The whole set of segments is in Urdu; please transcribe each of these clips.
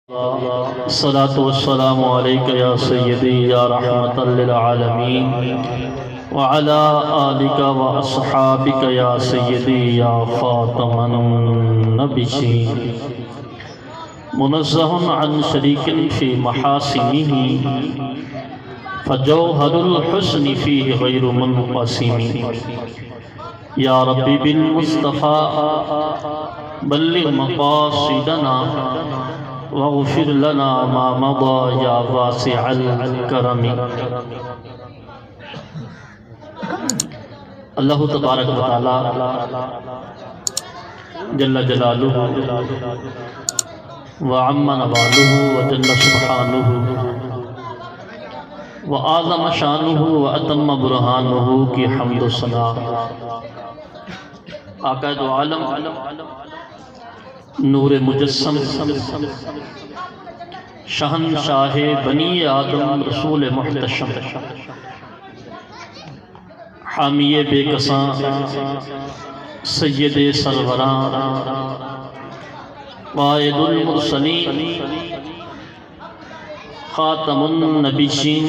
الصلاة والسلام عليك يا سيدي يا رحمة للعالمين وعلى آلك وأصحابك يا سيدي يا خاتم النبيين منزه عن شريك في محاسنه فجوهر الحسن فيه غير منقسم يا ربي بالمصطفى بلغ مقاصدنا واغفر لنا ما مضى يا واسع الكرم۔ اللہ تبارک و تعالی جل جلالہ وعم نوالہ وجل سبحانہ وآظم شانہ واتم برہانہ کی حمد و ثنا آقا دو عالم نور مجسم شہنشاہ بنی آدم رسول محتشم حامی بے کساں سید سروران قائد المرسلین خاتم النبیین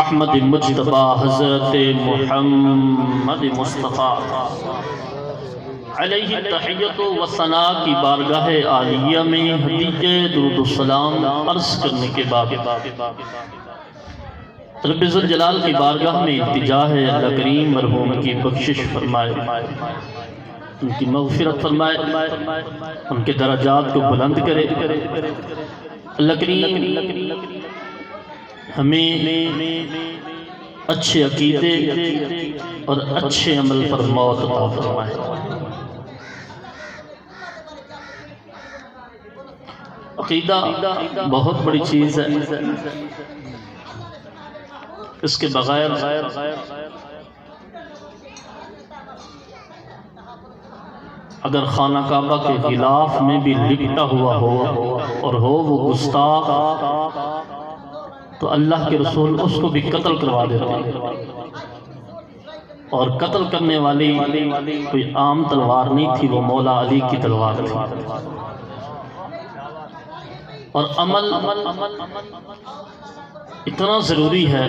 احمد مجتبی حضرت محمد مصطفیٰ علیہ تحیت و ثنا کی بارگاہ عالیہ میں حدیث درود السلام عرض کرنے کے بعد رب ذوالجلال کی بارگاہ میں التجا ہے اللہ کریم مرحوم کی بخشش فرمائے، ان کی مغفرت فرمائے، ان کے درجات کو بلند کرے۔ اللہ کریم ہمیں اچھے عقیدے اور اچھے عمل پر موت عطا فرمائے۔ عقیدہ بہت بڑی چیز ہے، اس کے بغیر اگر خانہ کعبہ کے غلاف میں بھی لپٹا ہوا ہو اور ہو وہ گستاخ تو اللہ کے رسول اس کو بھی قتل کروا دیتے ہیں، اور قتل کرنے والی کوئی عام تلوار نہیں تھی، وہ مولا علی کی تلوار تھی۔ اور عمل اتنا ضروری ہے،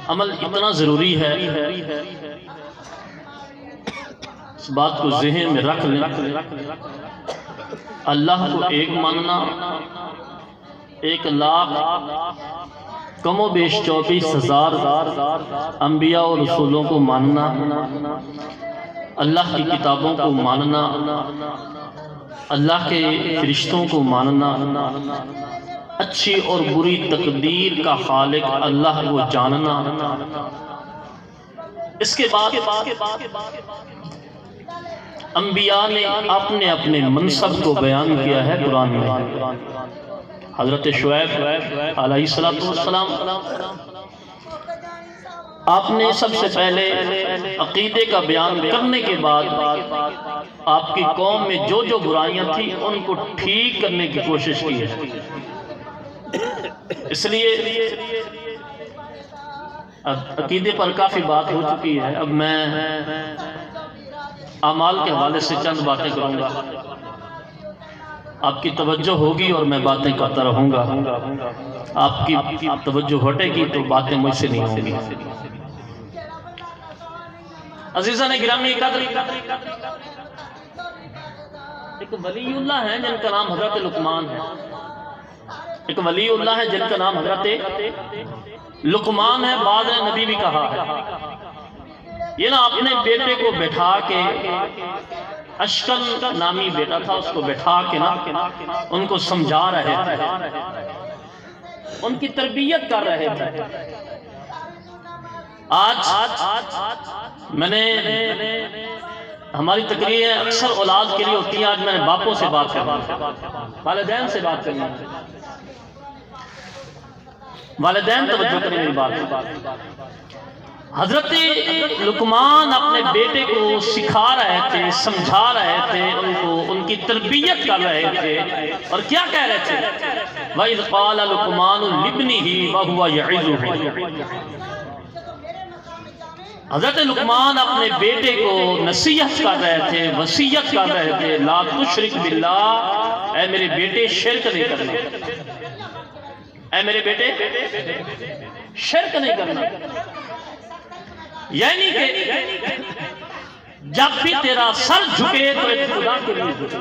عمل اتنا ضروری ہے، اس بات کو ذہن میں رکھ لیں۔ اللہ کو ایک ماننا، 1,00,000 کم و بیش 24,000 انبیاء و رسولوں کو ماننا، اللہ کی کتابوں کو ماننا، اللہ کے فرشتوں کو ماننا، اچھی اور بری تقدیر کا خالق اللہ کو جاننا۔ اس کے بعد انبیاء نے اپنے اپنے منصب کو بیان کیا ہے قرآن میں۔ حضرت شعیب علیہ السلام آپ نے سب سے پہلے عقیدے کا بیان کرنے کے بعد آپ کی قوم میں جو جو برائیاں تھیں ان کو ٹھیک کرنے کی کوشش کی ہے۔ اس لیے عقیدے پر کافی بات ہو چکی ہے، اب میں اعمال کے حوالے سے چند باتیں کروں گا، آپ کی توجہ ہوگی اور میں باتیں کرتا رہوں گا، آپ کی توجہ ہٹے گی تو باتیں مجھ سے نہیں ہوں گی۔ عزیزان گرامی قدر، ایک ولی اللہ ہے جن کا نام حضرت لقمان ہے، ایک ولی اللہ ہے جن کا نام حضرت لقمان ہے، بعد نے نبی بھی کہا ہے۔ یہ نا اپنے بیٹے کو بٹھا کے، اشکل نامی بیٹا تھا، اس کو بٹھا کے نا ان کو سمجھا رہے تھے، ان کی تربیت کر رہے تھے۔ آج میں نے ہماری تقریریں اکثر اولاد کے لیے ہوتی ہیں، آج میں نے باپوں سے بات کرنا ہے، والدین سے بات کرنا ہے۔ والدین توجہ کریں میری بات۔ حضرت لقمان اپنے بیٹے کو سکھا رہے تھے، سمجھا رہے تھے، ان کی تربیت کر رہے تھے، اور کیا کہہ رہے تھے؟ وَإِذْ قَالَ لُقْمَانُ لِابْنِهِ وَهُوَ يَعِظُهُ حضرت لقمان اپنے بیٹے کو نصیحت کر رہے تھے، وصیت کر رہے تھے، لا تشرک باللہ، اے میرے بیٹے شرک نہیں کرنا، اے میرے بیٹے شرک نہیں کرنا۔ یعنی کہ جب بھی تیرا سر جھکے تو ایک خدا کے لیے جھکے،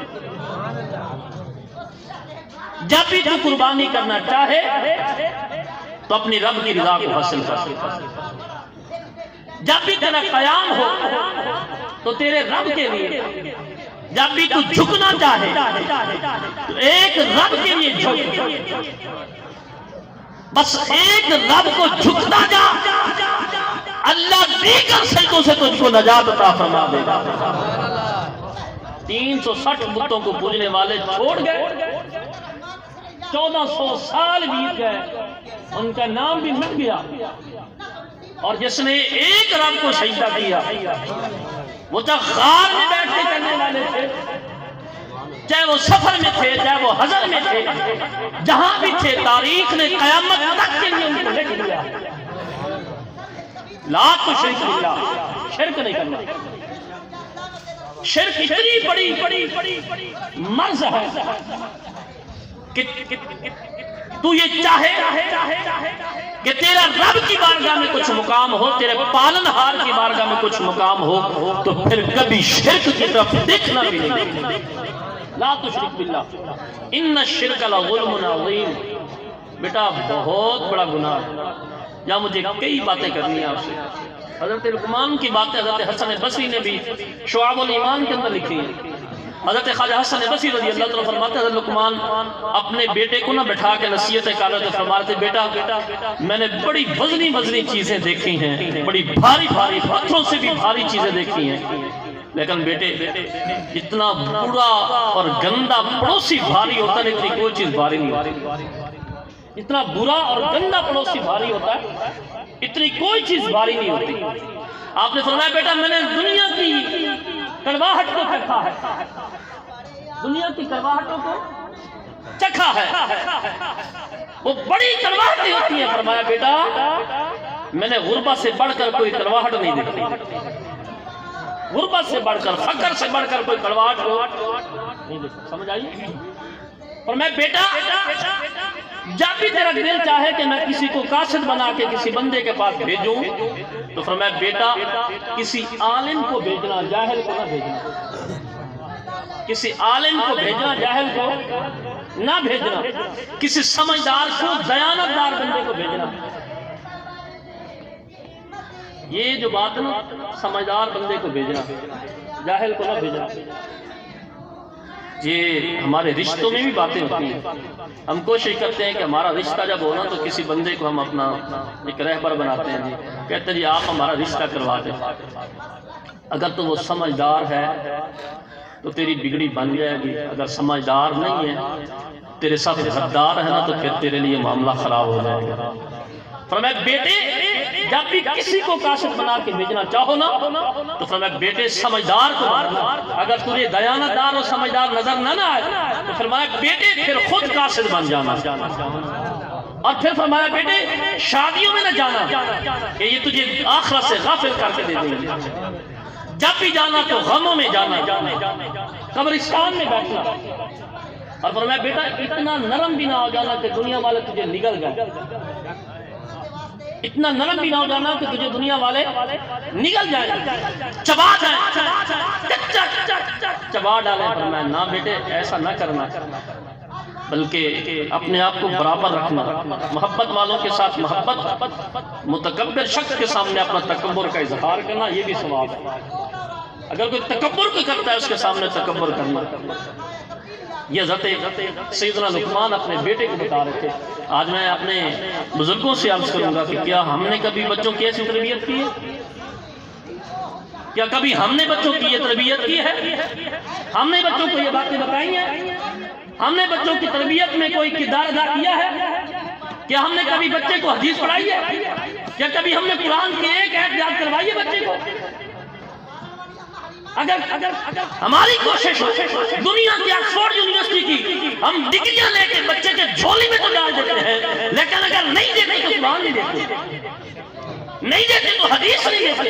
جب بھی تو قربانی کرنا چاہے تو اپنی رب کی رضا کو حاصل کر، جب بھی تیرا قیام ہو تو تیرے رب کے لیے، جب بھی تو جھکنا چاہے تو ایک رب کے لیے جھک، بس ایک رب کو جھکتا جا، اللہ دیگر سجدوں سے تجھ کو نجات عطا فرما دے گا۔ 360 بتوں کو پوجنے والے چھوڑ گئے، 1400 سال بیت گئے، ان کا نام بھی مٹ گیا، اور جس نے ایک رب کو سجدہ کیا، وہ چاہے غار میں بیٹھ کے کرنے والے تھے، چاہے وہ سفر میں تھے، چاہے وہ حضر میں تھے، جہاں بھی تھے، تاریخ نے قیامت تک کے لیے ان کو لکھ دیا، لا تشرک باللہ، شرک نہیں کرنا۔ شرک اتنی بڑی مرض ہے کہ تو یہ چاہے کہ تیرا رب کی بارگاہ میں کچھ مقام ہو، تیرے پالن ہار کی بارگاہ میں کچھ مقام ہو، تو پھر کبھی شرک کی طرف دیکھنا بھی نہیں۔ لا تشرک باللہ ان الشرک لظلم عظیم، بیٹا بہت بڑا گناہ ہے۔ یا مجھے کئی باتیں کرنی ہیں آپ سے، حضرت لقمان کی باتیں حضرت حسن بصری نے بھی شعب الایمان کے اندر لکھی ہیں۔ حضرت خواجہ حسن بصری رضی اللہ تعالیٰ فرماتے ہیں، حضرت لقمان اپنے بیٹے کو نہ بٹھا کے نصیحتیں کر رہے تھے، فرماتے ہیں بیٹا میں نے بڑی وزنی چیزیں دیکھی ہیں، بڑی بھاری پتھروں سے بھی بھاری چیزیں دیکھی ہیں، لیکن بیٹے اتنا برا اور گندا پڑوسی بھاری ہوتا ہے، اتنی کوئی چیز بھاری نہیں ہوتی۔ اتنا برا اور گندا پڑوسی بھاری ہوتا ہے، اتنی کوئی چیز بھاری نہیں ہوتی۔ آپ نے فرمایا بیٹا میں نے دنیا کی کڑواہٹ کو چکھا ہے، دنیا کی کڑواہٹوں کو چکھا ہے، وہ بڑی کڑواہٹیں ہوتی ہیں۔ فرمایا بیٹا میں نے غربت سے بڑھ کر کوئی کڑواہٹ نہیں دیکھی، غربت سے بڑھ کر، فقر سے بڑھ کر کوئی کڑواہٹ کو نہیں دیکھی۔ سمجھ آئیے؟ فرمایا بیٹا جب بھی تیرا دل چاہے کہ میں کسی کو قاصد بنا کے کسی بندے کے پاس بھیجوں، تو فرمایا بیٹا کسی عالم کو بھیجنا، جاہل کو نہ بھیجنا، کسی عالم کو بھیجنا، جاہل کو نہ بھیجنا، کسی سمجھدار کو، دیانتدار بندے کو بھیجنا۔ یہ جو بات نا سمجھدار بندے کو بھیجنا، جاہل کو نہ بھیجنا، یہ ہمارے رشتوں میں بھی باتیں ہوتی ہیں۔ ہم کوشش کرتے ہیں کہ ہمارا رشتہ جب ہونا تو کسی بندے کو ہم اپنا ایک رہبر بناتے ہیں، جی کہتے ہیں جی آپ ہمارا رشتہ کروا دیں، اگر تو وہ سمجھدار ہے تو تیری بگڑی بن جائے گی، اگر سمجھدار نہیں ہے تیرے ساتھ غدار ہے نا تو پھر تیرے لیے معاملہ خراب ہو جائے گا۔ فرمایا بیٹے جب بھی کسی کو قاصد بنا کے بھیجنا چاہو نا تو فرمایا بیٹے سمجھدار کو بھیجنا، اگر تجھے دیانتدار اور سمجھدار نظر نہ آئے تو فرمایا بیٹے پھر خود قاصد بن جانا، اور پھر فرمایا بیٹے شادیوں میں نہ جانا کہ یہ تجھے آخرت سے غافل کر کے دے دیں گے، جب بھی جانا تو غموں میں جانا، قبرستان میں بیٹھنا، اور فرمایا بیٹا اتنا نرم بھی نہ ہو جانا کہ دنیا والے تجھے نگل گئے، اتنا نرم بھی نہ ہو جانا کہ تجھے دنیا والے نگل جائیں، چبا جائیں، چبا ڈالیں۔ فرمایا نہ بیٹے ایسا نہ کرنا، بلکہ اپنے آپ کو برابر رکھنا، محبت والوں کے ساتھ محبت، متکبر شخص کے سامنے اپنا تکبر کا اظہار کرنا، یہ بھی ثواب ہے۔ اگر کوئی تکبر کو کرتا ہے اس کے سامنے تکبر کرنا، یہ حضرت سیدنا لقمان اپنے بیٹے کو بتا رہے تھے۔ آج میں اپنے بزرگوں سے عرض کروں گا کہ کیا ہم نے کبھی بچوں کی ایسی تربیت کی ہے؟ کیا کبھی ہم نے بچوں کی یہ تربیت کی ہے؟ ہم نے بچوں کو یہ باتیں بتائی ہیں؟ ہم نے بچوں کی تربیت میں کوئی کردار ادا کیا ہے؟ کیا ہم نے کبھی بچے کو حدیث پڑھائی ہے؟ کیا کبھی ہم نے قرآن کی ایک آیت یاد کروائی ہے بچے کو؟ اگر ہماری کوشش ہو دنیا کی آکسفورڈ یونیورسٹی کی ہم ڈگریاں لے کے بچے کے جھولی میں تو ڈال دیتے ہیں، لیکن اگر نہیں دیتے تو قرآن نہیں دیتے، نہیں دیتے تو حدیث نہیں دیتے،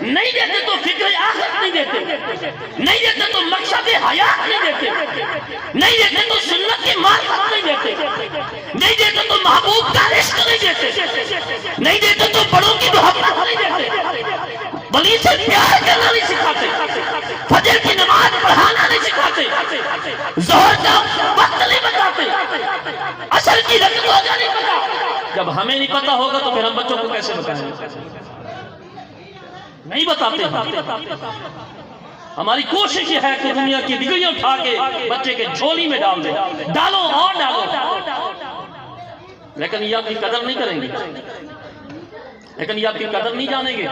نہیں دیتے تو فکر آخرت نہیں دیتے، نہیں دیتے تو مقصد حیات نہیں دیتے، نہیں دیتے تو سنت کی معرفت نہیں دیتے، نہیں دیتے تو محبوب کا عشق نہیں دیتے، نہیں دیتے تو بڑوں کی محبت نہیں دیتے، ولی سے پیار کرنا نہیں سکھاتے، فجر کی نماز پڑھانا نہیں سکھاتے، ظہر کا وقت نہیں بتاتے، عصر کی رکعت روزہ نہیں پتا۔ جب ہمیں نہیں پتا ہوگا تو پھر ہم بچوں کو کیسے بتائیں گے؟ نہیں بتاتے ہیں۔ ہماری کوشش یہ ہے کہ دنیا کی ڈگریاں اٹھا کے بچے کے جھولی میں ڈال دیں، ڈالو اور ڈالو، لیکن یہ آپ کی قدر نہیں کریں گے، لیکن یہ آپ کی قدر نہیں جانیں گے۔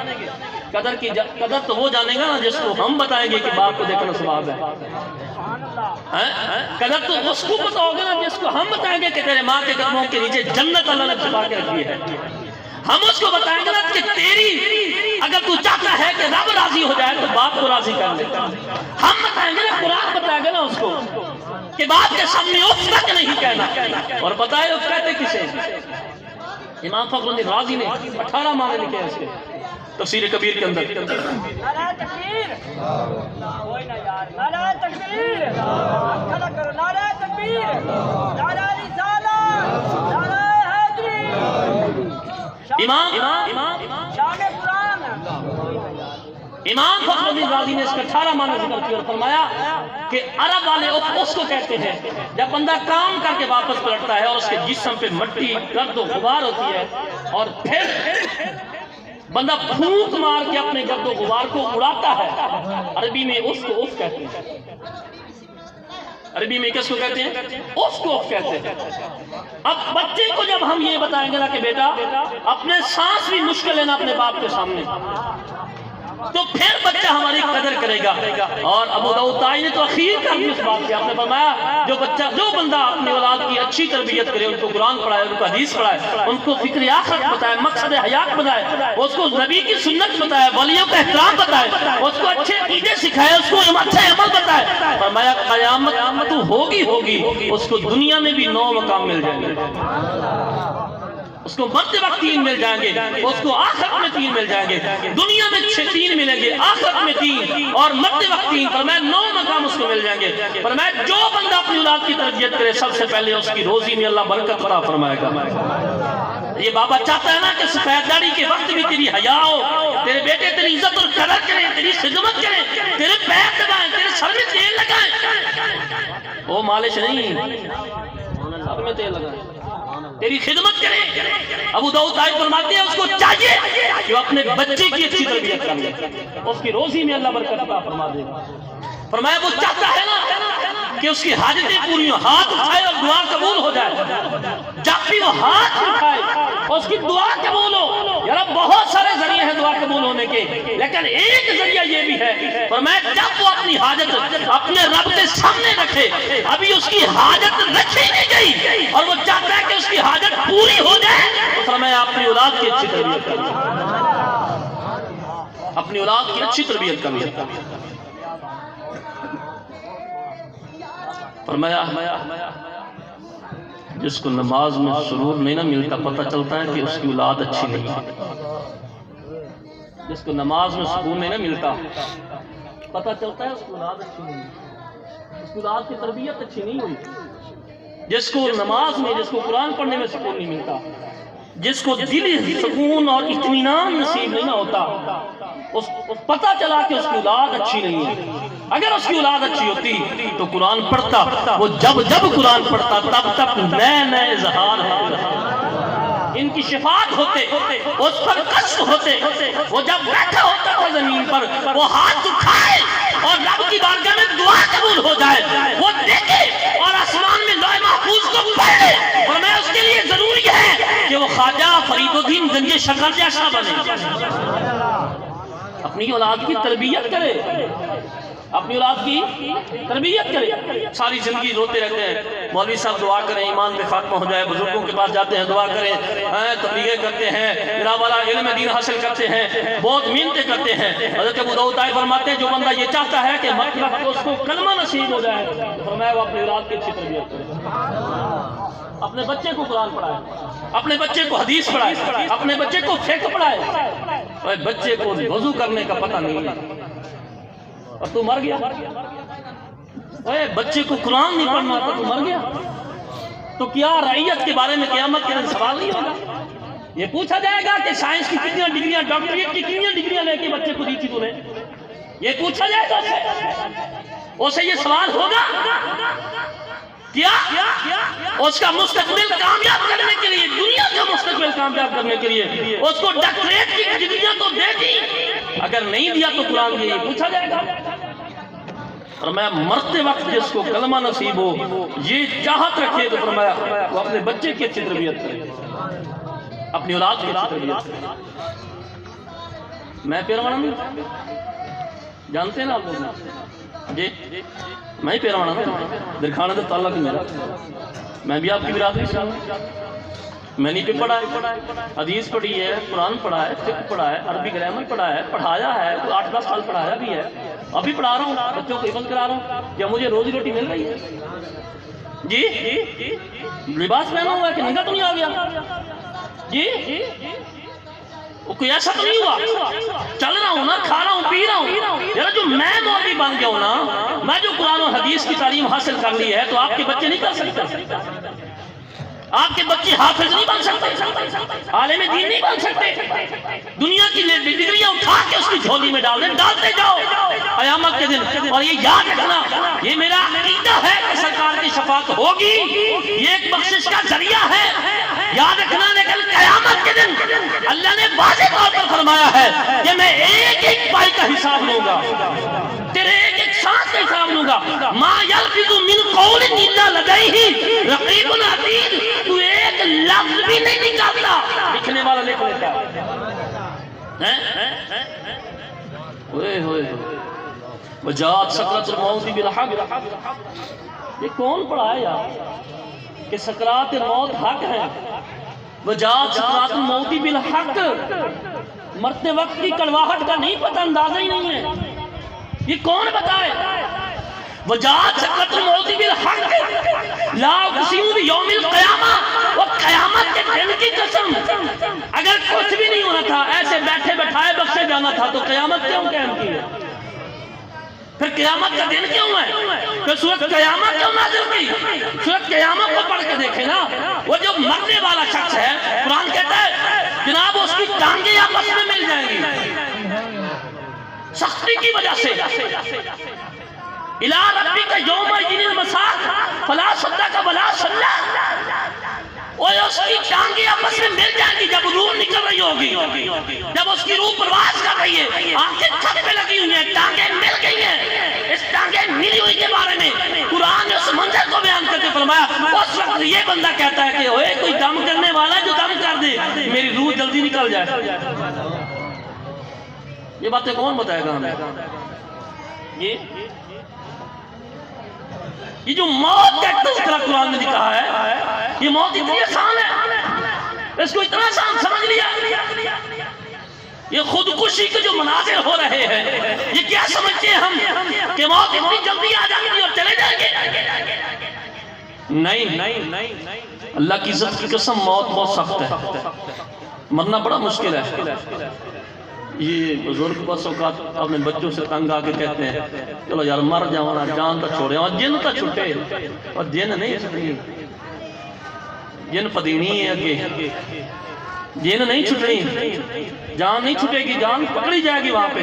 قدر تو وہ جانے گا نا جس کو ہم بتائیں گے کہ باپ کو دیکھنا ثواب ہے۔ قدر تو اس کو پتا ہوگا نا جس کو ہم بتائیں گے کہ تیرے ماں کے قدموں کے نیچے جنت اللہ نے چھپا کے رکھی ہے۔ ہم اس کو بتائیں گے نا کہ تیری اگر تو چاہتا ہے کہ رب راضی ہو جائے تو باپ کو راضی کر لے۔ ہم بتائیں گے نا، قرآن بتائیں گے نا اس کو کہ باپ کے سامنے اف تک نہیں کہنا، اور بتائے اف کہتے کسے؟ امام فخر الدین رازی نے 18 معنی لکھے ہیں اس کے تفسیر کبیر کے اندر۔ نعرہ تکبیر، کوئی نہ یار، نعرہ تکبیر، کھڑا کرو، نعرہ تکبیر، نعرہ رسالت، نعرہ حیدری، شان قرآن۔ امام فخر الدین رازی نے اس کے 18 معنی ذکر کیا اور فرمایا کہ عرب والے اس کو کہتے ہیں جب بندہ کام کر کے واپس پلٹتا ہے اور اس کے جسم پہ مٹی گرد و غبار ہوتی ہے اور پھر بندہ پھونک مار کے اپنے گرد و غبار کو اڑاتا ہے، عربی میں اس کو اف کہتے ہیں۔ عربی میں کس کو کہتے ہیں؟ اس کو اف کہتے ہیں۔ اب بچے کو جب ہم یہ بتائیں گے نا کہ بیٹا اپنے سانس بھی مشکل لینا اپنے باپ کے سامنے، تو پھر بچہ ہماری قدر کرے گا۔ اور ابو داؤد طائی نے تو اخیر کر دی اس بات کی، آپ نے فرمایا جو بندہ اپنی اولاد کی اچھی تربیت کرے، ان کو قرآن پڑھائے، ان کو حدیث پڑھائے، ان کو فکر آخرت بتائے، مقصد حیات بتائے، اس کو نبی کی سنت بتائے، ولیوں کا احترام بتائے، اس کو اچھے عقیدے سکھائے، اس کو اچھے عمل بتائے، فرمایا قیامت ہوگی اس کو دنیا میں بھی 9 مقام مل جائیں گے، اس کو مرتے وقت 3 مل جائیں گے، اس کو آخرت میں 3 مل جائیں گے، دنیا میں 3 ملیں گے، آخرت میں 3 اور مرتے وقت 3، فرمایا 9 مقام اس کو مل جائیں گے۔ فرمایا جو بندہ اپنی اولاد کی تربیت کرے سب سے پہلے اس کی روزی میں اللہ برکت عطا فرمائے گا۔ یہ بابا چاہتا ہے نا کہ سفید داڑھی کے وقت بھی تیری حیا ہو، تیرے بیٹے تیری عزت اور قدر کریں، تیری خدمت کریں، تیرے پیر دبائیں، تیرے سر میں تیل لگائیں، وہ مالش نہیں، سر میں تیل لگائیں، تیری خدمت کرے۔ ابو داؤد طائی فرماتے ہیں اس کو چاہیے کہ وہ اپنے بچے کی اچھی تربیت کر لے، اس کی روزی میں اللہ برکت عطا فرما دے گا۔ فرمایا وہ چاہتا ہے نا کہ اس کی حاجتیں پوری ہوں، ہاتھ اٹھائے اور دعا قبول ہو جائے، جب بھی وہ ہاتھ اٹھائے اور اس کی دعا قبول ہو۔ یار بہت سارے ذریعے ہیں دعا قبول ہونے کے، لیکن ایک ذریعہ یہ بھی ہے، فرمایا جب وہ اپنی حاجت اپنے رب کے سامنے رکھے، ابھی اس کی حاجت رکھی نہیں گئی اور وہ چاہتا ہے کہ اس کی حاجت پوری ہو جائے، تو فرمایا اپنی اولاد کی اچھی تربیت کر، اپنی اولاد کی اچھی تربیت کر۔ فرمایا جس کو نماز میں سرور نہیں نہ ملتا پتہ چلتا ہے کہ اس کی اولاد اچھی نہیں ہے۔ جس کو نماز میں سکون نہیں نہ ملتا پتہ چلتا ہے اس کی اولاد اچھی نہیں ہے، اس کی اولاد کی تربیت اچھی نہیں ہوئی۔ جس کو نماز میں، جس کو قرآن پڑھنے میں سکون نہیں ملتا، جس کو دلی سکون اور اطمینان نصیب نہیں ہوتا، اس پتہ چلا کہ اس کی اولاد اچھی نہیں ہے۔ اگر اس کی اولاد اچھی ہوتی تو قرآن پڑھتا، وہ جب قرآن پڑھتا تب تک نئے اظہار ہوتے، ان کی شفاعت ہوتے، اس پر کشف ہوتے، وہ جب بیٹھا ہوتا تھا زمین پر وہ ہاتھ اٹھائے اور رب کی بارگاہ میں دعا قبول ہو جائے، وہ دیکھے اور آسمان میں لوح محفوظ کو پڑھے، اور میں اس کے لیے ضروری ہے کہ وہ خواجہ فرید الدین گنج شکر جیسا بنے، اپنی اولاد کی تربیت کرے، اپنی اولاد کی تربیت کرے۔ ساری زندگی روتے رہتے ہیں، مولوی صاحب دعا کریں ایمان پہ خاتمہ ہو جائے، بزرگوں کے پاس جاتے ہیں دعا کریں، تبلیغیں کرتے ہیں، جناب والا علم دین حاصل کرتے ہیں، بہت محنتیں کرتے ہیں۔ حضرت ابو داؤد طائی فرماتے ہیں جو بندہ یہ چاہتا ہے کہ مطلب اس کو کلمہ نصیب ہو جائے، فرمایا وہ اپنی اولاد کی اچھی تربیت کرے۔ اپنے بچے کو قرآن پڑھائے، اپنے بچے کو حدیث پڑھائے، اپنے بچے کو فقہ پڑھائے. بچے کو وضو کرنے کا پتہ نہیں ہے اور تو مر گیا. بچے کو قرآن نہیں پڑھنا تو مر گیا. تو کیا رعیت کے بارے میں قیامت کے دن سوال نہیں ہوگا؟ یہ پوچھا جائے گا کہ سائنس کی کتنی ڈگریاں، ڈاکٹریٹ کی کتنی ڈگریاں لے کے بچے کو دی تھی تو نے؟ یہ پوچھا جائے تو اسے یہ سوال ہوگا کیا اس کا مستقبل کامیاب کرنے کے لیے، دنیا کا مستقبل کامیاب کرنے کے لیے اس کو ڈاکٹریٹ کی ڈگریاں تو دے دی، اگر نہیں دیا تو قرآن یہ پوچھا جائے گا. فرمایا مرتے وقت جس کو کلمہ نصیب ہو یہ چاہت رکھے تو فرمایا وہ اپنے بچے کی اچھی تربیت کرے، اپنی اولاد کی اچھی تربیت کرے. میں پیروانا نہیں جانتے ہیں نا آپ لوگ؟ جی میں ہی پیروانا نا، درخانہ تو تعلق میرا، میں بھی آپ کی برادری سے ہوں. میں نے بھی پڑھا ہے، حدیث پڑھی ہے، قرآن پڑھا ہے، فقہ پڑھا ہے، عربی گرامر پڑھا ہے، پڑھایا ہے، 8-10 سال پڑھایا بھی ہے، ابھی پڑھا رہا ہوں، بچوں کو حفظ کرا رہا ہوں. کیا مجھے روزی روٹی مل رہی ہے؟ جی لباس پہنا ہوا ہے کہ ننگا تو نہیں آ گیا؟ جی کوئی ایسا تو نہیں ہوا؟ چل رہا ہوں نا، کھا رہا ہوں، پی رہا ہوں. یار جو میں مولوی بن گیا ہوں نا، میں جو قرآن و حدیث کی تعلیم حاصل کر لی ہے تو آپ کے بچے نہیں کر سکتے. آپ کے بچے حافظ نہیں بن سکتے، عالم دین نہیں بن سکتے. دنیا کی ڈگریاں اٹھا کے اس کی جھولی میں ڈالتے جاؤ قیامت کے دن. اور یہ یاد رکھنا، یہ میرا عقیدہ ہے کہ سرکار کی شفاعت ہوگی، یہ ایک بخشش کا ذریعہ ہے، یاد رکھنا. لیکن قیامت کے دن اللہ نے واضح طور پر فرمایا ہے کہ میں ایک ایک پائی کا حساب لوں گا، تیرے ایک ایک سانس کا حساب لوں گا. ما یلفظ من قول الا لدیہ رقیب عتید. تو ایک لفظ بھی نہیں نکالتا، لکھنے والا لکھ لیتا ہے. ہوئے ہوئے وجاءت سکرۃ الموت بالحق. یہ کون پڑھا ہے یار کہ سکرات موت حق ہے؟ وجاءت سکرات الموت بالحق. مرتے وقت کی کڑواہٹ کا نہیں پتہ، اندازہ ہی نہیں ہے. یہ کون بتائے؟ وجاءت سکرۃ الموت بالحق لا اقسم بیوم القیامہ. وہ قیامت کے دن کی قسم. اگر کچھ بھی نہیں ہونا تھا، ایسے بیٹھے بٹھائے بخشے جانا تھا تو قیامت کیوں قائم کی ہے؟ پھر قیامت کا دن کیوں ہے؟ پھر سورۃ قیامت کیوں نازل کی؟ سورۃ قیامت کو پڑھ کے دیکھیں نا. وہ جو مرنے والا شخص ہے، قرآن کہتا ہے جناب اس کی ٹانگیں آپس میں مل جائیں گی سختی کی وجہ سے. الى ربک یومئذ المساق فلا صدق ولا صلی. وہ اس کی ٹانگیں آپس میں مل جائیں گی جب روح نکل رہی ہوگی، جب اس کی روح پرواز کر رہی ہے. آنکھیں تھک پہ لگی ہوئی ہیں، ٹانگیں مل گئی ہیں. اس ٹانگیں ملی ہوئی کے بارے میں قرآن نے اس منظر کو بیان کر کے فرمایا اس وقت یہ بندہ کہتا ہے کہ اوے کوئی دم کرنے والا جو دم کر دے، میری روح جلدی نکل جائے. یہ باتیں کون بتائے گا ہمیں؟ یہ جو موت کا تذکرہ قرآن نے کہا ہے، یہ موت اتنی آسان ہے، اس کو اتنا آسان سمجھ لیا. یہ خودکشی کے جو مناظر ہو رہے ہیں، یہ کیا سمجھتے ہیں ہم کہ موت اتنی جلدی آ جائے گی اور چلے جائیں گے؟ نہیں، اللہ کی عزت کی قسم موت بہت سخت ہے، مرنا بڑا مشکل ہے. یہ بزرگ بس اوقات اپنے بچوں سے تنگ آ کے کہتے ہیں چلو یار مر جاؤ نا، جان تو چھوڑے، اور جن تو چھٹے، اور جن نہیں چھٹنی. جن پدینی ہے اگے، جن نہیں چھٹنی، جان نہیں چھٹے گی، جان پکڑی جائے گی وہاں پہ.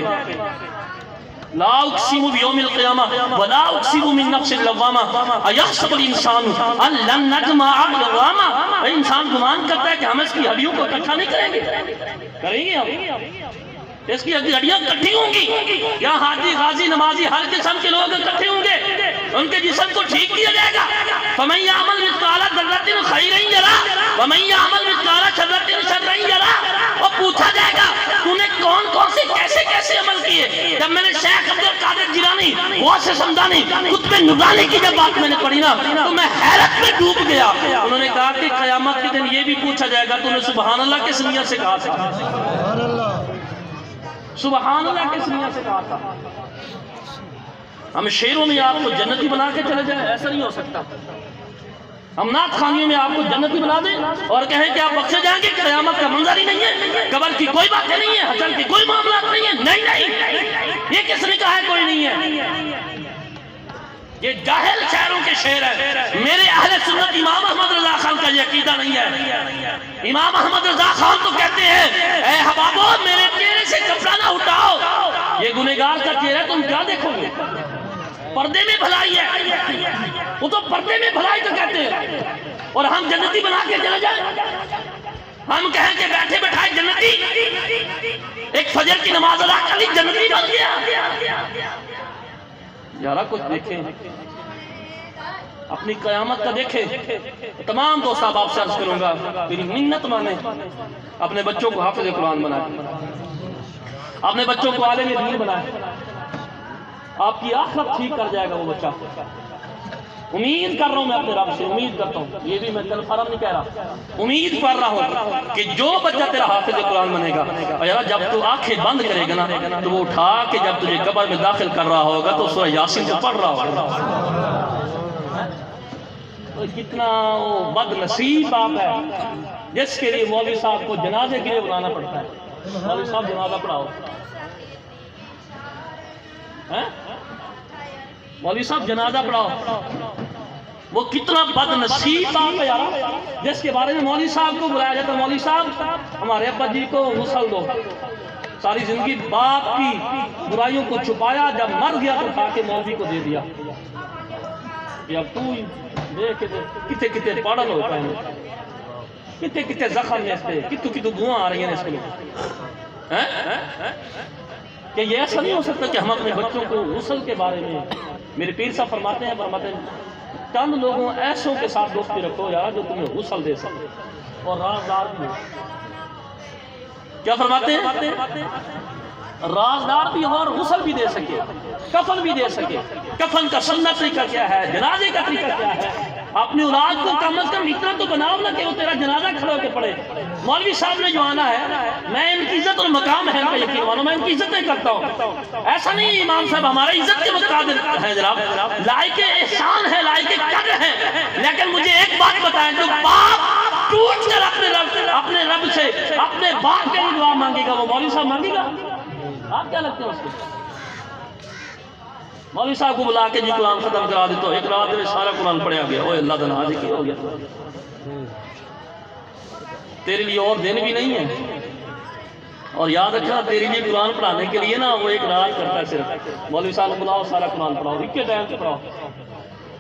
لا اقسم بیوم القیامہ ولا اقسم من نفس اللوامہ ایحسب الانسان ان لن نجمع عظامہ. انسان گمان کرتا ہے کہ ہم اس کی ہڈیوں کو اکٹھا نہیں کریں گے. کریں گے ہم، اس کی ہڈیاں کٹھی ہوں گی. یہاں حاجی غازی نمازی ہر قسم کے لوگ اکٹھے ہوں گے، ان کے جسم کو ٹھیک کیا جائے گا. فمن یعمل مثقال ذرۃ خیرا یرہ ومن یعمل مثقال شرۃ شرا یرہ. اور پوچھا جائے گا تو نے کون کون سے کیسے کیسے عمل کیے. جب میں نے شیخ عبد القادر جیلانی، غوث سمدانی، قطب نورانی کی جب بات میں نے پڑھی نا تو میں حیرت میں ڈوب گیا. انہوں نے کہا کہ قیامت کے دن یہ بھی پوچھا جائے گا تو نے سبحان اللہ کس نیت سے کہا تھا؟ سبحان اللہ کس نیت سے کہا تھا؟ ہم شعروں میں آپ کو جنتی بنا کے چلے جائیں، ایسا نہیں ہو سکتا. ہم نعت خوانیوں میں آپ کو جنتی بنا دیں اور کہیں کہ آپ بخشے جائیں گے، قیامت کا منظر ہی نہیں ہے، قبر کی کوئی باتیں نہیں ہے، حشر کی کوئی معاملات نہیں ہے؟ نہیں، یہ کس نے کہا ہے کوئی نہیں ہے؟ یہ جاہل شاعروں کے شعر ہے۔ میرے اہل سنت امام احمد رضا خان کا یہ عقیدہ نہیں ہے۔ امام احمد رضا خان تو کہتے ہیں اے حبابو میرے چہرے سے کپڑا نہ اٹھاؤ، یہ گنہگار کا چہرہ تم کیا دیکھو گے؟ پردے میں بھلائی ہے، وہ تو پردے میں بھلائی تو کہتے ہیں، اور ہم جنتی بنا کے چلے جائیں، ہم کہیں کہ بیٹھے بیٹھائے جنتی، ایک فجر کی نماز ادا کر لی جنتی بن گیا۔ یارہ کچھ دیکھیں، اپنی قیامت کا دیکھیں۔ تمام دوست آپ سے عرض کروں گا، میری منت مانیں، اپنے بچوں کو حافظ قرآن بنائیں، اپنے بچوں کو عالم دین بنائیں، آپ کی آخرت ٹھیک کر جائے گا وہ بچہ۔ امید کر رہا ہوں میں اپنے رب سے، امید کرتا ہوں، یہ بھی میں کنفرم نہیں کہہ رہا، امید کر رہا ہوں کہ جو بچہ تیرا حافظ قرآن بنے گا، اور یار جب تو آنکھیں بند کرے گا نا تو وہ اٹھا کے جب تجھے قبر میں داخل کر رہا ہوگا تو سورہ یاسین کو پڑھ رہا ہوگا۔ کتنا بد نصیب آپ ہے جس کے لیے مولوی صاحب کو جنازے کے لیے بلانا پڑتا ہے۔ مولوی صاحب جنازہ پڑھاؤ، مولوی صاحب جنازہ پڑھاؤ، وہ کتنا بد نصیب آپ ہے یار جس کے بارے میں مولوی صاحب کو بلایا جاتا ہے، مولوی صاحب ہمارے ابا جی کو غسل دو، ساری زندگی باپ کی برائیوں کو چھپایا، جب مر گیا تو اٹھا کے مولوی کو دے دیا کہ اب تو دیکھ کتے کتے پاڑل ہو پائیں گے، کتے کتے زخم میں اس پہ کتو دعاں آ رہی ہیں اس کو، کہ یہ ایسا نہیں ہو سکتا کہ ہم اپنے بچوں کو غسل کے بارے میں، میرے پیر صاحب فرماتے ہیں چند لوگوں ایسوں کے ساتھ دوستی رکھو یار جو تمہیں غسل دے سکے اور رازدار بھی ہو۔ کیا فرماتے ہیں؟ رازدار بھی ہو اور غسل بھی دے سکے، کفن بھی دے سکے۔ کفن کا سنت طریقہ کیا ہے، جنازے کا طریقہ کیا ہے؟ اپنی اولاد کو کم از کم اتنا تو بناؤ نا کہ وہ تیرا جنازہ کھڑا ہو کے پڑے۔ مولوی صاحب نے جو آنا ہے، میں ان کی عزت اور مقام ہے پہ یقین مانو، میں ان کی عزت نہیں کرتا ہوں، ایسا نہیں امام صاحب ہمارے عزت کے مقابل ہے جناب، لائق احسان ہے، لائق قدر ہے، لیکن مجھے ایک بات بتائیں، جو باپ ٹوٹ کر اپنے رب سے اپنے باپ کے لیے دعا مانگے گا وہ مولوی صاحب مانگے گا؟ آپ کیا لگتے ہیں اس کو؟ مولوی صاحب کو بلا کے جی قرآن ختم کرا دیتا ایک رات میں سارا قرآن پڑھیا گیا، اوہ اللہ دن حاضر کیا ہو گیا، تیرے لیے اور دن بھی نہیں ہے، اور یاد رکھنا تیرے لیے قرآن پڑھانے کے لیے نا وہ ایک رات کرتا ہے صرف، مولوی صاحب کو بلاؤ سارا قرآن پڑھاؤ، ایک کے ٹائم سے پڑھاؤ،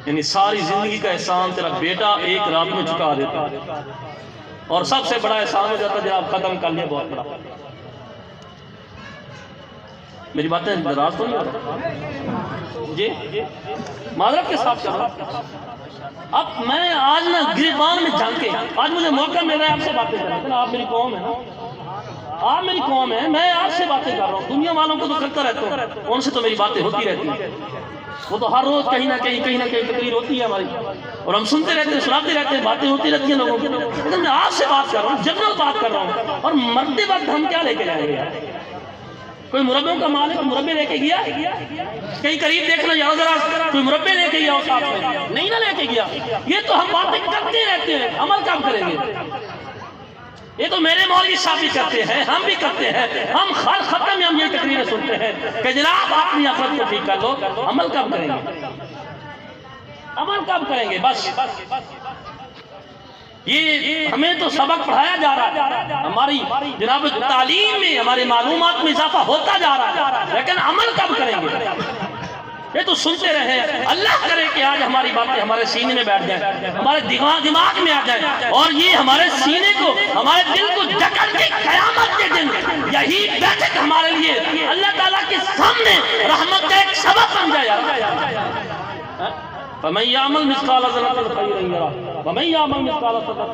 یعنی ساری زندگی کا احسان تیرا بیٹا ایک رات میں چکا دیتا، اور سب سے بڑا احسان ہو جاتا جب آپ ختم کر لیا بہت بڑا۔ میری باتیں دراز تو نہیں ہو رہا جی، معذرت کے ساتھ کر رہا ہوں۔ اب میں آج نا گریبان میں جان کے آج مجھے موقع مل رہا ہے آپ سے باتیں کرنے کا، آپ میری قوم ہے نا، آپ میری قوم ہے، میں آپ سے باتیں کر رہا ہوں، دنیا والوں کو تو کرتا رہتا ہوں، ان سے تو میری باتیں ہوتی رہتی ہیں، وہ تو ہر روز کہیں نہ کہیں تقریر ہوتی ہے ہماری، اور ہم سنتے رہتے ہیں، سناتے رہتے ہیں، باتیں ہوتی رہتی ہیں لوگوں کی، لیکن میں آپ سے بات کر رہا ہوں، جنرل بات کر رہا ہوں، اور مرتے وقت ہم کیا لے کے جائیں گے؟ کوئی مربوں کا مالک مربے لے کے گیا؟ کہیں قریب دیکھنا یاد ذرا، کوئی مربے لے کے گیا اس ساتھ میں؟ نہیں نہ لے کے گیا۔ یہ تو ہم باتیں کرتے رہتے ہیں، عمل کب کریں گے؟ یہ تو میرے مولوی صاحب بھی کرتے ہیں، ہم بھی کرتے ہیں، ہم ہر ختم میں ہم یہ تقریریں سنتے ہیں کہ جناب اپنی آخرت کو ٹھیک کر لو، عمل کب کریں گے؟ عمل کب کریں گے؟ بس یہ ہمیں تو سبق پڑھایا جا رہا ہے، ہماری جناب تعلیم میں ہمارے معلومات میں اضافہ ہوتا جا رہا ہے، لیکن عمل کب کریں گے؟ یہ تو سنتے رہے، اللہ کرے کہ آج ہماری باتیں ہمارے سینے میں بیٹھ جائیں، ہمارے دماغ میں آ جائیں، اور یہ ہمارے سینے کو ہمارے دل کو جکڑ کے قیامت کے دن یہی بیٹھک ہمارے لیے اللہ تعالیٰ کے سامنے رحمت کا ایک سبب بن جائے۔ فَمَنْ يَعْمَلْ مِثْقَالَ ذَرَّةٍ خَيْرًا يَرَهُ وَمَنْ يَعْمَلْ مِثْقَالَ ذَرَّةٍ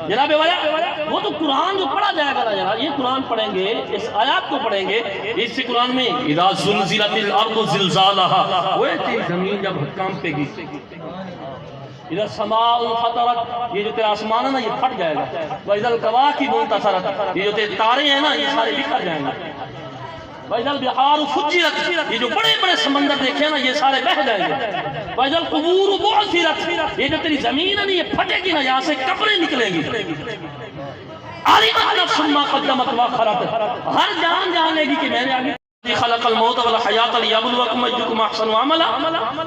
جناب والا وہ تو قرآن جو پڑھا جائے گا نا جناب، یہ قرآن پڑھیں گے، اس آیات کو پڑھیں گے، اس سے قرآن میں اِذَا زُلْزِلَتِ الْأَرْضُ زِلْزَالَهَا، وہ ایسی زمین جب کانپے گی، اِذَا السَّمَاءُ انفطرت، یہ جو تیرا آسمان ہے نا یہ پھٹ جائے گا، وَإِذَا الْكَوَاكِبُ انتثرت، یہ جو تیرے تارے ہیں نا یہ سارے بکھر جائیں گے، وَإِذَا الْبِحَارُ فُجِّرَتْ، یہ جو بڑے بڑے سمندر دیکھے نا یہ سارے بہہ جائیں گے. وَإِذَا الْقُبُورُ بُعْثِرَتْ، یہ جو تیری زمین ہے نا یہ پھٹے گی نا، یہاں سے قبریں نکلیں گی. عَلِمَتْ نَفْسٌ مَّا قَدَّمَتْ وَأَخَّرَتْ، ہر جان جانے گی کہ میں نے آگے خلق الموت والحیات لیبلوکم ایکم احسن عملا.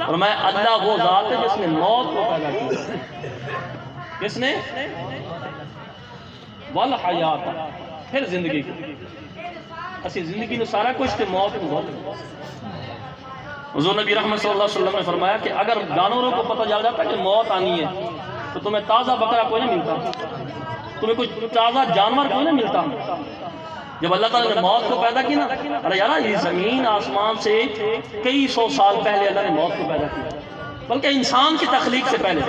اور میں اللہ وہ ذات ہے جس نے موت کو پیدا کیا. کس نے؟ والحیات، پھر زندگی کو. اسی زندگی نے سارا کچھ تے موت کو بہت. حضور نبی رحمت صلی اللہ علیہ وسلم نے فرمایا کہ اگر جانوروں کو پتہ چل جاتا کہ موت آنی ہے تو تمہیں تازہ بکرا کوئی نہیں ملتا، تمہیں کوئی تازہ جانور کوئی نہیں ملتا. جب اللہ تعالیٰ نے موت کو پیدا کی نا، ارے یار یہ زمین آسمان سے کئی سو سال پہلے اللہ نے موت کو پیدا کیا، بلکہ انسان کی تخلیق سے پہلے،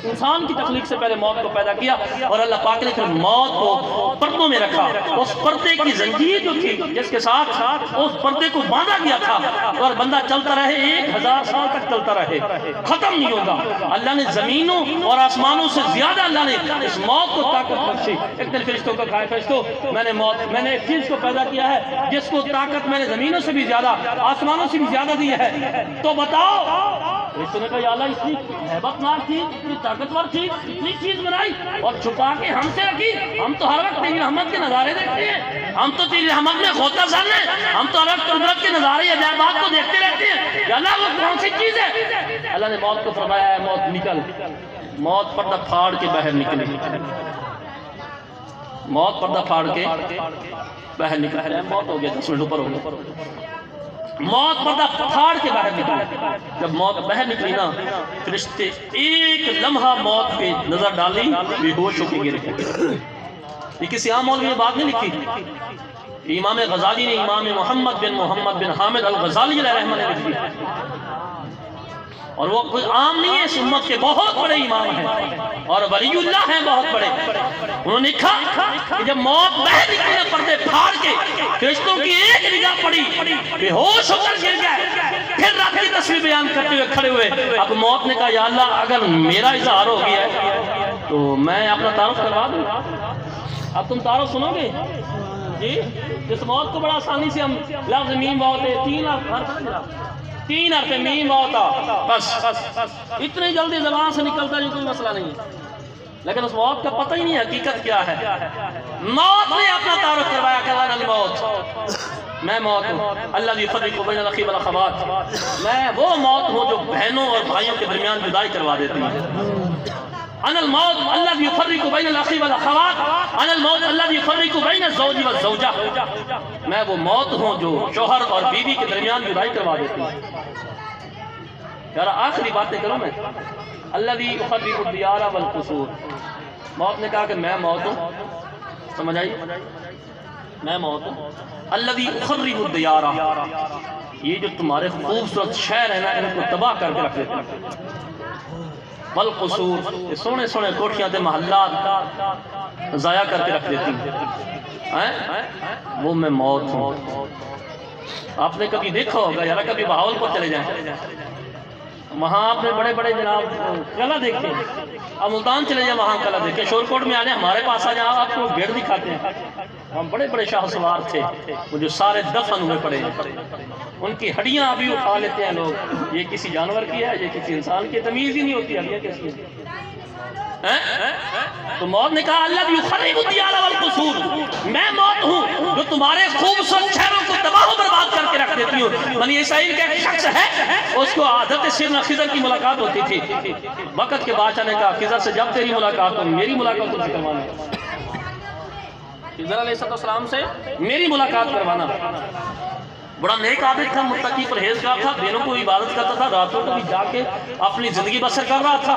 انسان کی تخلیق سے پہلے موت کو پیدا کیا. اور اللہ پاک نے پھر موت کو پردوں میں رکھا. اس پردے کی زنجیر جو تھی جس کے ساتھ اس پردے کو باندھا گیا تھا، اور بندہ چلتا رہے 1000 سال تک چلتا رہے، ختم نہیں ہوگا. اللہ نے زمینوں اور آسمانوں سے زیادہ اللہ نے اس موت کو طاقت بخشی. ایک دن فرشتوں کو کہا فرشتوں میں نے ایک چیز کو پیدا کیا ہے جس کو طاقت میں نے زمینوں سے بھی زیادہ آسمانوں سے بھی زیادہ دی ہے، تو بتاؤ. فرشتوں نے کہا یا اللہ اتنی ہیبت ناک تھی، اتنی طاقتور تھی، اتنی چیز بنائی اور چھپا کے ہم سے رکھی. ہم تو ہر وقت تیری رحمت کے نظارے دیکھتے ہیں، ہم تو تیری رحمت میں غوطہ زن ہیں، ہم تو ہر وقت قدرت کے نظارے عجائبات کو دیکھتے رہتے ہیں. یا اللہ وہ کون سی چیز ہے؟ اللہ نے موت کو فرمایا ہے موت نکل. موت پردہ پھاڑ کے باہر نکلی. موت پردہ پھاڑ کے باہر نکلی. موت ہو گیا 10 منٹ اوپر ہو گیا. موت پردہ پھاڑ کے باہر نکلی. جب موت باہر نکلی نا، فرشتے ایک لمحہ موت پہ نظر ڈالی، بے ہوش ہو کے گر گئے. یہ کسی عام مولوی نے بات نہیں لکھی، امام غزالی نے، امام محمد بن حامد الغزالی علیہ رحمہ نے لکھی. اور وہ کوئی عام نہیں ہے، اس امت کے بہت بڑے امام ہیں اور ولی اللہ ہیں بہت بڑے. انہوں نے کہا کہ جب موت باہر نکلی نا پردے پھاڑ کے، فرشتوں کی ایک نگاہ پڑی، بے ہوش ہو کر گر گئے. پھر رات کی تصویر بیان کرتے ہوئے کھڑے ہوئے. اب موت نے کہا یا اللہ اگر میرا اظہار ہو گیا ہے تو میں اپنا تعارف کروا دوں. اب تم تعارف سنو گے جی. اس موت کو بڑا آسانی سے ہم لفظ میم موت ہے 3 حرف میم موتا، بس اتنی جلدی زبان سے نکلتا ہے کوئی مسئلہ نہیں ہے. لیکن اس موت کا پتہ ہی نہیں حقیقت کیا ہے. موت نے اپنا تعارف کروایا کہ انا الموت، میں موت ہوں. الذی یفرق بین الاخی والاخوات، میں وہ موت ہوں جو بہنوں اور بھائیوں کے درمیان جدائی کروا دیتی ہے. انا الموت الذی یفرق بین الاخی والاخوات، انا الموت الذی یفرق بین الزوج والزوجہ، میں وہ موت ہوں جو شوہر اور بیوی کے درمیان جدائی کروا دیتی ہے. یار آخری باتیں کروں میں. الذی یخرب الدیار والقصور، موت نے کہا کہ میں موت ہوں. سمجھ آئی؟ میں موت ہوں. الذی یخرب الدیار، یہ جو تمہارے خوبصورت شہر ہیں نا ان کو تباہ کر کے رکھ دیتے ہیں. والقصور، یہ سونے سونے کوٹھیاں تے محلات ضائع کر کے رکھ دیتی ہیں. وہ میں موت ہوں. آپ نے کبھی دیکھا ہوگا یار، کبھی بہاولپور چلے جائیں، وہاں آپ نے بڑے بڑے جناب قلعہ دیکھتے ہیں. اب ملتان چلے جائیں وہاں قلعہ دیکھیں. شور کوٹ میں آنے ہمارے پاس آ جائیں آپ کو گیٹ دکھاتے ہیں. ہم بڑے بڑے شاہ سوار تھے وہ جو سارے دفن ہوئے پڑے ہیں، ان کی ہڈیاں ابھی اٹھا لیتے ہیں لوگ. یہ کسی جانور کی ہے، یہ کسی انسان کی، تمیز ہی نہیں ہوتی اب یہ کس کی. تو موت نے کہا الذی یخرب الدیار والقصور، میں موت ہوں جو تمہارے خوبصورت شہروں کو تباہ و برباد کر کے رکھ دیتی ہوں. بنی اسرائیل کا ایک شخص ہے، اس کو حضرت سیدنا خضر کی ملاقات ہوتی تھی. وقت کے بادشاہ نے کہا خضر سے جب تیری ملاقات ہو میری ملاقات تم سے کروانا. خضر علیہ السلام سے میری ملاقات کروانا. بڑا نیک عابد تھا، متقی پرہیزگار تھا، دنوں کو عبادت کرتا تھا، راتوں کو بھی جا کے اپنی زندگی بسر کر رہا تھا.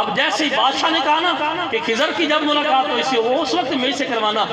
اب جیسے ہی بادشاہ نے کہا نا کہ خضر کی جب ملاقات ہو اس سے وہ اس وقت میرے سے کروانا.